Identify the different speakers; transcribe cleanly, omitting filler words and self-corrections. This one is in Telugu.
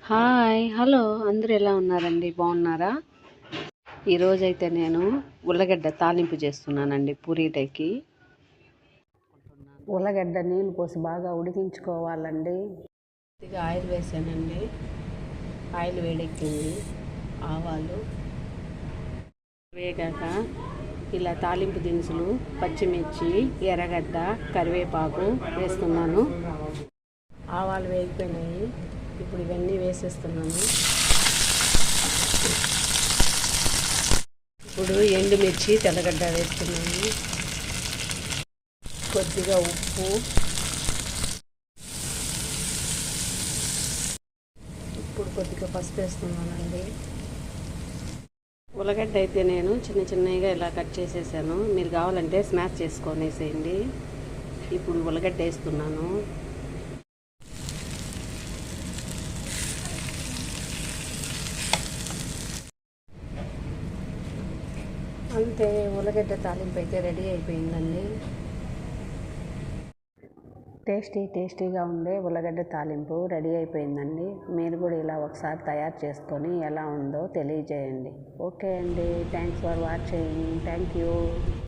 Speaker 1: హాయ్ హలో అందరూ ఎలా ఉన్నారండి, బాగున్నారా? ఈరోజైతే నేను ఉల్లగడ్డ తాలింపు చేస్తున్నానండి పూరీటైకి. ఉల్లగడ్డ నీళ్ళు పోసి బాగా ఉడికించుకోవాలండి. కొద్దిగా ఆయిల్ వేసానండి, ఆయిల్ వేడెక్కింది. ఆవాలు వేగాక ఇలా తాలింపు దినుసులు, పచ్చిమిర్చి, ఎర్రగడ్డ, కరివేపాకు వేస్తున్నాను. ఆవాలు వేగిపోయినాయి, ఇప్పుడు ఇవన్నీ వేసేస్తున్నాను. ఇప్పుడు ఎండుమిర్చి, తెల్లగడ్డ వేస్తున్నాను. కొద్దిగా ఉప్పు, ఇప్పుడు కొద్దిగా పసుపు వేస్తున్నానండి. ఉల్లగడ్డ అయితే నేను చిన్న చిన్నగా ఇలా కట్ చేసేసాను. మీరు కావాలంటే స్మాష్ చేసుకొని వేసేయండి. ఇప్పుడు ఉల్లగడ్డ వేస్తున్నాను. అంతే, ఉల్లగడ్డ తాలింపు అయితే రెడీ అయిపోయిందండి. టేస్టీగా ఉండే ఉల్లగడ్డ తాలింపు రెడీ అయిపోయిందండి. మీరు కూడా ఇలా ఒకసారి తయారు చేసుకొని ఎలా ఉందో తెలియజేయండి. ఓకే అండి, thanks for watching. Thank you.